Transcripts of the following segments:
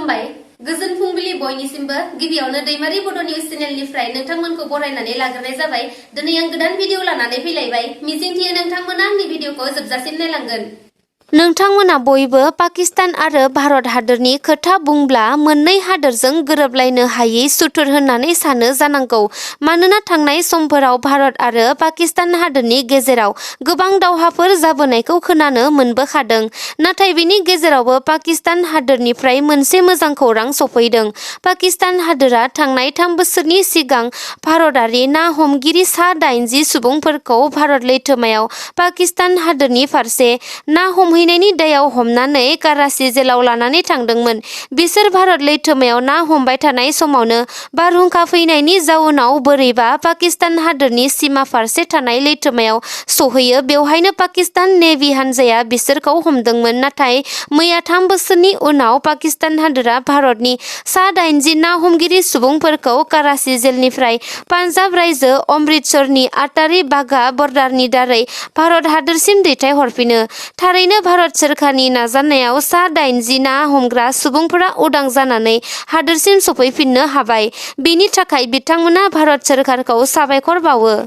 खुलुमबाय गोजोन फुंबिलि बयनिसिमबो गिबियावनो दैमारी बड' निउज चेनेलनिफ्राय नोंथांमोनखौ बरायनानै लाग्रोनाय जाबाय। दिनै आं गोदान भिडिअ लानानै फैलायबाय। मिजिंथियो नोंथांमोना आंनि भिडिअखौ जोबजासिम नायलांगोन। नोंथांमोना बयबो पाकिस्तान आरो भारत हादोरनि खोथा बुंब्ला मोननै हादोरजों गोरोबलायनो हायै सुथुर होननानै सानो जानांगौ। मानोना थांनाय समफोराव भारत आरो पाकिस्तान हादोरनि गेजेराव गोबां दावहाफोर जाबोनायखौ खोनानो मोनबोखादों। नाथाय बेनि गेजेरावबो पाकिस्तान हादोरनिफ्राय मोनसे मोजां खौरां सफैदों। पाकिस्तान हादोरा थांनाय 3 बोसोरनि सिगां भारतारि ना हमगिरि सा 80 सुबुंफोरखौ भारत लैथोमायाव पाकिस्तान हादोरनि फारसे ना हमहैनायनि दायाव हमनानै कराची जेलाव लानानै थांदोंमोन। बिसोर भारत लैथोमायाव ना हमबाय थानाय समावनो बारहुंखा फैनायनि जाउनाव बोरैबा पाकिस्तान हादोरनि सीमा फारसे थानाय लैथोमायाव सहैयो। बेवहायनो पाकिस्तान नेभि हानजाया बिसोरखौ हमदोंमोन। नाथाय मैया 3 बोसोरनि उनाव पाकिस्तान हादोरा भारतनि सा 80 ना हमगिरि सुबुंफोरखौ कराची जेलनिफ्राय पान्जाब रायजो अमृतसरनि आटारी बाघा बर'रनि दारै भारत हादोरसिम दैथायहरफिनो। थारैनो भारत सोरखारनि नाजानायाव सा 80 ना हमग्रा सुबुंफोरा उदां जानानै हादोरसिम सफैफिननो हाबाय। बेनि थाखाय बिथांमोना भारत सोरखारखौ साबायखर बावो।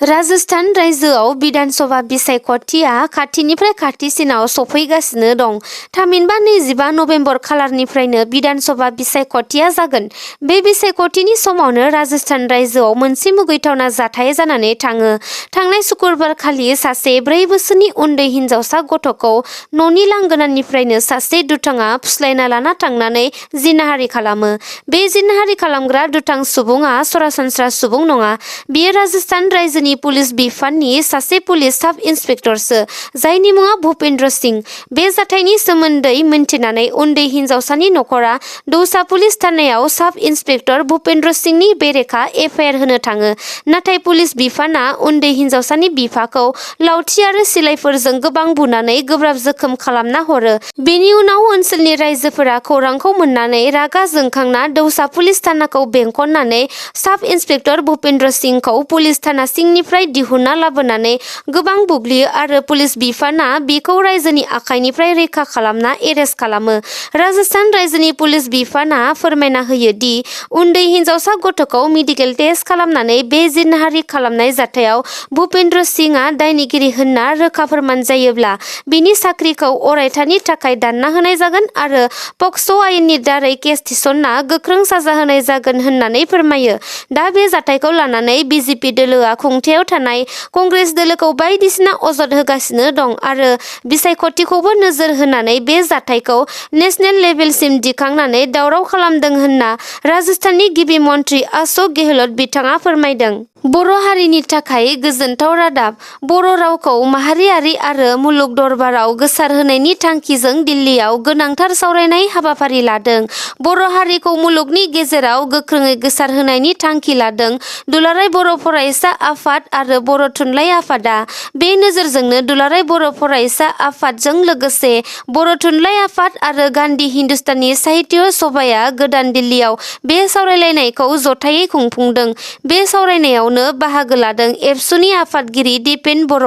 राजस्थान रायजोआव बिधान सभा बिसायख'थिया खाथिनिफ्राय खाथिसिनाव सफैगासिनो दं। थामहिनबा 25 नबेम्बर खालारनिफ्रायनो बिधान सभा बिसायख'थिया जागोन। बे बिसायख'थिनि समावनो राजस्थान रायजोआव मोनसे मुगैथावना जाथाय जानानै थाङो। थांनाय सुक्रुबार खालि सासे 4 बोसोरनि उन्दै हिनजावसा गथ'खौ न'नि लांगोनानिफ्रायनो सासे दुथाङा फुस्लायना लाना थांनानै जिनाहारि खालामो। बे जिनाहारि खालामग्रा दुथां सुबुङा सरासनस्रा सुबुं नङा। बियो राजस्थान रायजोनि पुलिस बिफाननि सासे पुलिस साब इन्सपेक्टरसो, जायनि मुङा भुपेन्द्र सिंह। बे जाथायनि सोमोन्दै मिन्थिनानै उन्दै हिनजावसानि नखरा दौसा पुलिस थानायाव साब इन्सपेक्टर भुपेन्द्र सिंहनि बेरेखा एफआइआर होनो थाङो। नाथाय पुलिस बिफाना उन्दै हिनजावसानि बिफाखौ लावथि आरो सिलाइफोरजों गोबां बुनानै गोब्राब जोखोम खालामना हरो। बेनि उनाव ओनसोलनि रायजोफोरा खौरांखौ मोननानै रागा जोंखांना दौसा पुलिस थानाखौ बेंखननानै साब इन्सपेक्टर भुपेन्द्र सिंहखौ पुलिस थाना सिंनिफ्राय दिहुनना लाबोनानै गोबां बुग्लियो आरो पुलिस बिफाना बिखौ रायजोनि आखाइनिफ्राय रैखा खालामना एरेस्ट खालामो। राजस्थान रायजोनि पुलिस बिफाना फोरमायना होयो दि उन्दै हिनजावसा गथ'खौ मेडिकेल टेस्ट खालामनानै बे जिनाहारि खालामनाय जाथायाव भुपेन्द्र सिंहआ दायनिगिरि होनना रोखा फोरमान जायोब्ला बिनि साख्रिखौ अरायथानि थाखाय दानना होनाय जागोन आरो पक्स' आयेननि दारै केस थिसनना गोख्रों साजा होनाय जागोन होननानै फोरमायो। दा बे जाथायखौ लानानै बिजेपि दोलोआ खुंथायाव थानाय कंग्रेस दोलोखौ बायदिसिना अजद होगासिनो दं आरो बिसायख'थिखौबो नोजोर होनानै बे जाथायखौ नेसनेल लेभेलसिम दिखांनानै दावराव खालामदों होनना राजस्थाननि गिबि मन्थ्रि अशोक गेहलट बिथाङा फोरमायदों। बर' हारिनि थाखाय गोजोनथाव रादाब। बर' रावखौ माहारियारि आरो मुलुग दरबाराव गोसारहोनायनि थांखिजों दिल्लीयाव गोनांथार सावरायनाय हाबाफारि लादों। बर' हारिखौ मुलुगनि गेजेराव गोख्रोङै गोसारहोनायनि थांखि लादों दुलाराय बर' फरायसा आफाद आरो बर' थुनलाइ आफादा। बे नोजोरजोंनो दुलाराय बर' फरायसा आफादजों लोगोसे बर' थुनलाइ आफाद आरो गान्धी हिन्दुस्तानी साहित्य सभाया गोदान दिल्लीयाव बे सावरायलायनायखौ जथायै खुंफुंदों। बे सावरायनायावनो बाहागो लादों एबसुनि आफादगिरि दिपेन बर',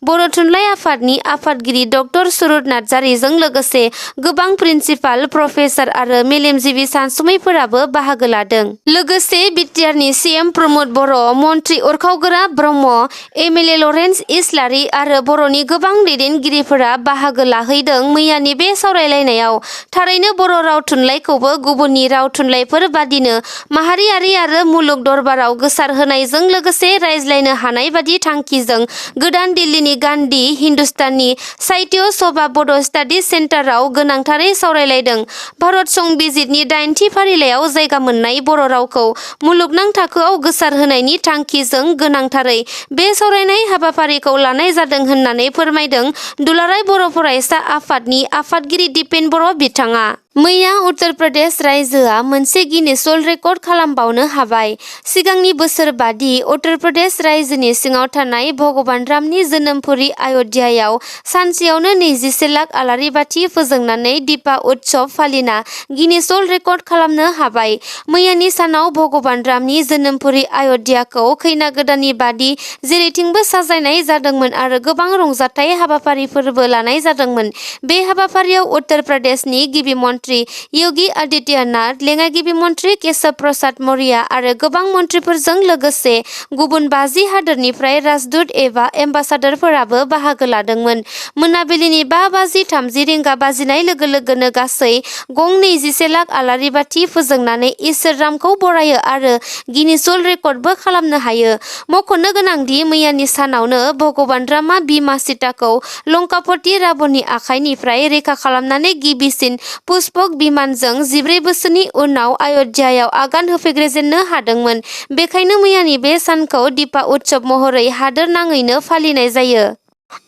बर' थुनलाइ आफादनि आफादगिरि डक्टर सुरुत नार्जारिजों लोगोसे गोबां प्रिन्सिपाल, प्रफेसार आरो मेलेमजिबि सानसुमैफोराबो बाहागो लादों। लोगोसे BTRनि CM प्रमद बर', मन्त्रि उरखावगोरा ब्रह्म, MLA लरेन्स इस्लारी आरो बर'नि गोबां दैदेनगिरिफोरा बाहागो लाहैदों मैयानि बे सावरायलायनायाव। थारैनो बर' राव थुनलाइखौबो गुबुननि राव थुनलाइफोर बादिनो माहारियारि आरो मुलुग दरबाराव गोसारहोनायजों लोगोसे रायज्लायनो हानाय बादि थांखिजों गोदान दिल्लीनि गान्धी हिन्दुस्तानी साहित्य सभा बड' स्टाडि सेन्टाराव गोनांथारै सावरायलायदों। भारत संबिजितनि 8थि फारिलाइयाव जायगा मोननाय बर' रावखौ मुलुगनां थाखोआव गोसारहोनायनि थांखिजों गोनांथारै बे सावरायनाय हाबाफारिखौ लानाय जादों होननानै फोरमायदों दुलाराय बर' फरायसा आफादनि आफादगिरि दिपेन बर' बिथाङा। मैया उत्तर प्रदेश रायजोआ मोनसे गिनेस वर्ल्ड रेकर्ड खालामबावनो हाबाय। सिगांनि बोसोर बादि उत्तर प्रदेश रायजोनि सिङाव थानाय भगवान रामनि जोनोमपुरि अय'ध्यायाव सानसेयावनो 21 लाख आलारि बाथि फोजोंनानै दीपा उत्सव फालिना गिनेस वर्ल्ड रेकर्ड खालामनो हाबाय। मैयानि सानाव भगवान रामनि जोनोमपुरि अय'ध्याखौ खैना गोदाननि बादि जेरैथिंबो साजायनाय जादोंमोन आरो गोबां रंजाथाइ हाबाफारिफोरबो लानाय जादोंमोन। बे हाबाफारियाव उत्तर प्रदेशनि गिबि मन्थ्रि मन्त्रि योगी आदित्यनाथ, लेङाइगिबि मन्त्रि केशव प्रसाद मौर्य आरो गोबां मन्त्रिफोरजों लोगोसे गुबुन 50 हादोरनिफ्राय राजदूत एबा एम्बासाडरफोराबो बाहागो लादोंमोन। मोनाबिलिनि 5:30 रिंगा बाजिनाय लोगो लोगोनो गासै गं 21 लाख आलारि बाथि फोजोंनानै इसोर रामखौ बरायो आरो गिनिस वर्ल्ड रेकर्डबो खालामनो हायो। मख'नो गोनांदि मैयानि सानावनो भगबान रामा बिमा सीताखौ लंकापति राबननि आखाइनिफ्राय रैखा खालामनानै गिबिसिन पुष्पक बिमानजों 14 बोसोरनि उनाव अयोध्यायाव आगान होफैग्रोजेननो हादोंमोन। बेखायनो मैयानि बे सानखौ दीपा उत्सव महरै हादोर नाङैनो फालिनाय जायो।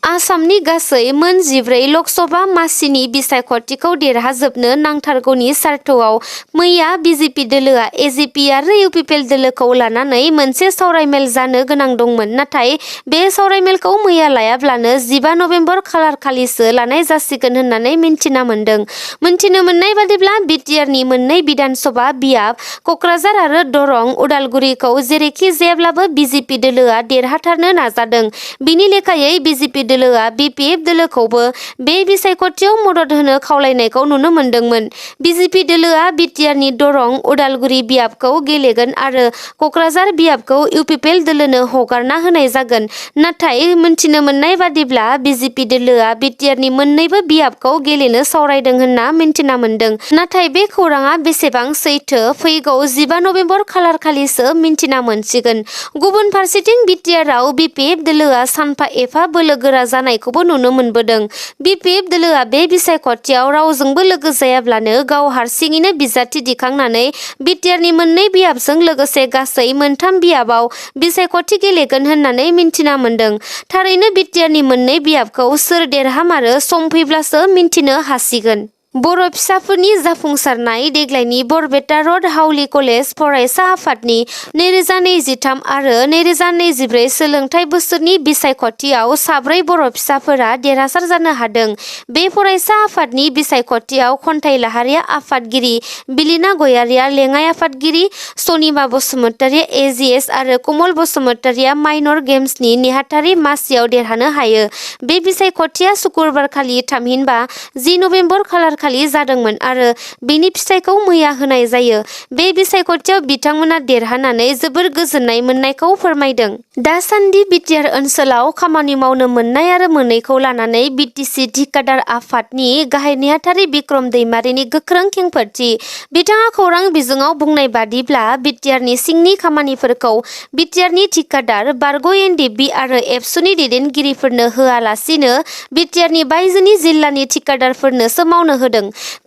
आसामनि गासै मोन 14 लकसभा मासिनि बिसायख'थिखौ देरहाजोबनो नांथारगौनि सार्थआव मैया बिजेपि दोलोआ एजिपि आरो इउपिपिएल दोलोखौ लानानै मोनसे सावरायमेल जानो गोनां दंमोन। नाथाय बे सावरायमेलखौ मैया लायाब्लानो 15 नबेम्बर खालारखालिसो लानाय जासिगोन होननानै मिन्थिना मोन्दों। मिन्थिनो मोननाय बादिब्ला बिटिआरनि मोननै बिधानसभा बियाब क'क्राझार आरो दरं उदालगुरिखौ जेरैखि जायाब्लाबो बिजेपि दोलोआ देरहाथारनो नाजादों। बिनि लेखायै बिजेपि दोलोआ बिपिएफ दोलोखौबो बे बिसायख'थियाव मदद होनो खावलायनायखौ नुनो मोन्दोंमोन। बिजेपि दोलोआ बिटिआरनि दरं उदालगुरि बियाबखौ गेलेगोन आरो क'क्राझार बियाबखौ इउपिपिएल दोलोनो हगारना होनाय जागोन। नाथाय मिन्थिनो मोननाय बादिब्ला बिजेपि दोलोआ बिटिआरनि मोन्नैबो बियाबखौ गेलेनो सावरायदों होनना मिन्थिना मोन्दों। नाथाय बे खौराङा बेसेबां सैथो फैगौ 15 नबेम्बर खालारखालिसो मिन्थिना मोनसिगोन। गुबुन फारसेथिं बिटिआरआव बिपिएफ दोलोआ सानफा एफा बोलो गोरा जानायखौबो नुनो मोनबोदों। बिपिएफ दोलोआ बे बिसायख'थियाव रावजोंबो लोगो जायाब्लानो गाव हारसिङैनो बिजाथि दिखांनानै बिटिआरनि मोननै बियाबजों लोगोसे गासै मोनथाम बियाबाव बिसायख'थि गेलेगोन होननानै मिन्थिना मोन्दों। थारैनो बिटिआरनि मोननै बियाबखौ सोर देरहामारो सम फैब्लासो मिन्थिनो हासिगोन। बर' फिसाफोरनि जाफुंसारनाय देग्लायनि बरपेटा रड हाउली कलेज फरायसा आफादनि 2023 आरो 2024 सोलोंथाइ बोसोरनि बिसायख'थियाव 4 बर' फिसाफोरा देरहासार जानो हादों। बे फरायसा आफादनि बिसायख'थियाव खन्थाइ लाहारिया आफादगिरि, बिलिना गयारिया लेङाइ आफादगिरि, सनिमा बसुमतारिया एजिएस आरो कमल बसुमतारिया माइनर गेम्सनि नेहाथारि मासियाव देरहानो हायो। बे बिसायख'थिया सुक्रुबारखालि थामहिनबा 10 नबेम्बर खालारखालि जादोंमोन आरो बेनि फिथाइखौ मैया होनाय जायो। बे बिसायख'थियाव बिथांमोना देरहानानै जोबोर गोजोननाय मोननायखौ फोरमायदों। दासान्दि बिटिआर ओनसोलाव खामानि मावनो मोननाय आरो मोनैखौ लानानै बिटिसि ठिकादार आफादनि गाहाय नेहाथारि बिक्रम दैमारिनि गोख्रों खेंफोरथि। बिथाङा खौरां बिजोङाव बुंनाय बादिब्ला बिटिआरनि सिंनि खामानिफोरखौ बिटिआरनि ठिकादार, बारग' एनडिएफबि आरो एबसुनि दैदेनगिरिफोरनो होआलासिनो बिटिआरनि बायजोनि जिल्लानि ठिकादारफोरनोसो मावनो होदों।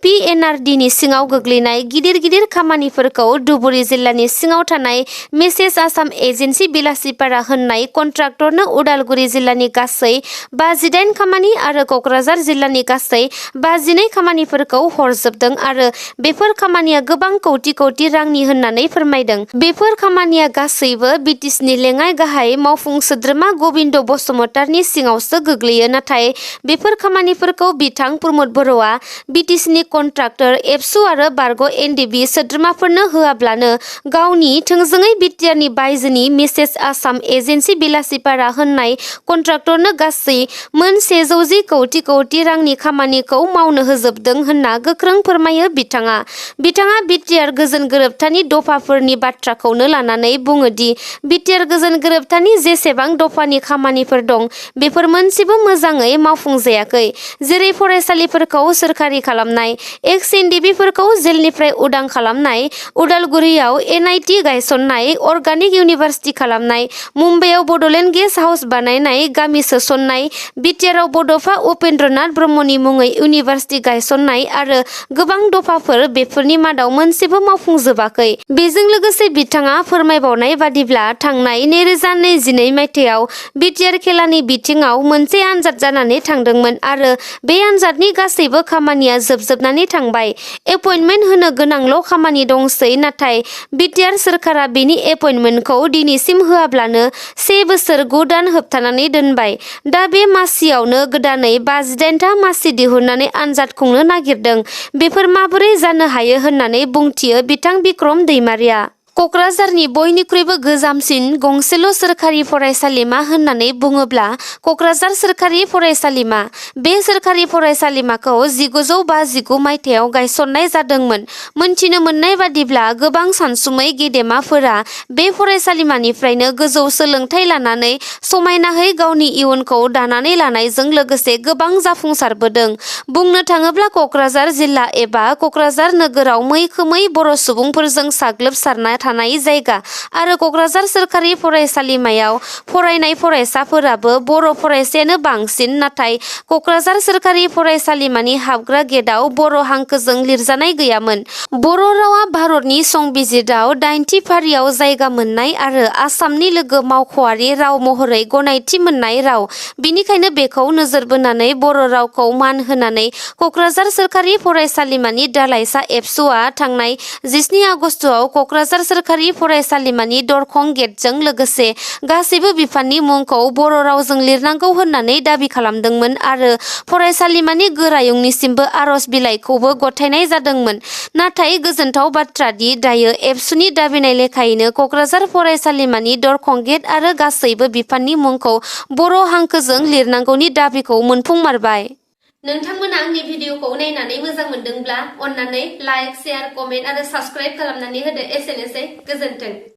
पिएनआरडिनि सिङाव गोग्लैनाय गिदिर गिदिर खामानिफोरखौ धुबुरी जिल्लानि सिङाव थानाय मेसेज आसाम एजेन्सि बिलासिपारा होननाय कन्ट्राक्टरनो उदालगुरि जिल्लानि गासै 58 खामानि आरो क'क्राझार जिल्लानि गासै 52 खामानिफोरखौ हरजोबदों आरो बेफोर खामानिया गोबां कौटि रांनि होननानै फोरमायदों। बेफोर खामानिया गासैबो बिटिसिनि लेङाइ गाहाय मावफुं सोद्रोमा गबिन्द बसुमतारिनि सिङावसो गोग्लैयो। नाथाय बेफोर खामानिफोरखौ बिथां प्रमद बर'आ बिटिसिनि कन्ट्राक्टर, एबसु आरो बारग' एनडिएफबि सोद्रोमाफोरनो होआब्लानो गावनि थोंजोङै बिटिआरनि बायजोनि मेसेज आसाम एजेन्सि बिलासिपारा होननाय कन्ट्राक्टरनो गासै मोन 110 कौटि रांनि खामानिखौ मावनो होजोबदों होनना गोख्रों फोरमायो बिथाङा। बिथाङा बिटिआर गोजोन गोरोबथानि दफाफोरनि बाथ्राखौनो लानानै बुङोदि बिटिआर गोजोन गोरोबथानि जेसेबां दफानि खामानिफोर दं बेफोर मोनसेबो मोजाङै मावफुंजायाखै। जेरै फरायसालिफोरखौ सोरखारि खालामनाय, एक्स एनडिएफबिफोरखौ जेलनिफ्राय उदां खालामनाय, उदालगुरियाव एनआइटि गायसननाय, अर्गानिक इउनिभार्सिटि खालामनाय, मुम्बाइआव बड'लेण्ड गेस्ट हाउस बानायनाय, गामि सोसननाय, बिटिआरआव बड'फा उपेन्द्रनाथ ब्रह्मनि मुङै इउनिभार्सिटि गायसननाय आरो गोबां दफाफोर बेफोरनि मादाव मोनसेबो मावफुंजोबाखै। बेजों लोगोसे बिथाङा फोरमायबावनाय बादिब्ला थांनाय 2022 मायथाइयाव बिटिआर खेलानि बिथिङाव मोनसे आनजाद जानानै थांदोंमोन आरो बे आनजादनि गासैबो खामानिया जोबनानै थांबाय। एपइन्टमेन्ट होनो गोनांल' खामानि दंसै। नाथाय बिटिआर सोरखारा बेनि एपइन्टमेन्टखौ दिनैसिम होआब्लानो 1 बोसोर 9 दान होबथानानै दोनबाय। दा बे मासियावनो गोदानै 58था मासि दिहुननानै आनजाद खुंनो नागिरदों। बेफोर माबोरै जानो हायो होननानै बुंथियो बिथां बिक्रम दैमारिया। क'क्राझारनि बयनिख्रुइबो गोजामसिन गंसेल' सोरखारि फरायसालिमा होननानै बुङोब्ला क'क्राझार सोरखारि फरायसालिमा। बे सोरखारि फरायसालिमाखौ 1959 मायथाइयाव गायसननाय जादोंमोन। मोनथिनो मोननाय बादिब्ला गोबां सानसुमै गेदेमाफोरा बे फरायसालिमानिफ्रायनो गोजौ सोलोंथाइ लानानै समायनाहै गावनि इयुनखौ दानानै लानायजों लोगोसे गोबां जाफुंसारबोदों। बुंनो थाङोब्ला क'क्राझार जिल्ला एबा क'क्राझार नोगोराव मैखोमै बर' सुबुंफोरजों साग्लोबसारना थानाय जायगा आरो क'क्राझार सोरखारि फरायसालिमायाव फरायनाय फरायसाफोराबो बर' फरायसायानो बांसिन, नाथाय क'क्राझार सोरखारि फरायसालिमानि हाबग्रा गेटआव बर' हांखोजों लिरजानाय गैयामोन। बर' रावा भारतनि संबिजिराव 8थि फारियाव जायगा मोननाय आरो आसामनि लोगो मावख'आरि राव महरै गनायथि मोननाय राव। बिनिखायनो बेखौ नोजोर बोनानै बर' रावखौ मान होनानै क'क्राझार सोरखारि फरायसालिमानि दालाइसा एबसुआ थांनाय 17 आगस्तआव क'क्राझार सोरखारि फरायसालिमानि दरखं गेटजों लोगोसे गासैबो बिफाननि मुंखौ बर' रावजों लिरनांगौ होननानै दाबि खालामदोंमोन आरो फरायसालिमानि गोरायुंनिसिमबो आर'ज बिलाइखौबो गथायनाय जादोंमोन। नाथाय गोजोनथाव बाथ्रा दि दायो एबसुनि दाबिनाय लेखायैनो क'क्राझार फरायसालिमानि दरखं गेट आरो गासैबो बिफाननि मुंखौ बर' हांखोजों लिरनांगौनि दाबिखौ मोनफुंमारबाय। नोंथांमोना आंनि भिडिअखौ नायनानै मोजां मोनदोंब्ला अन्नानै लाइक, शेयार, कमेन्ट आरो साबस्क्राइब खालामनानै होदो। एसेनोसै, गोजोन्थों।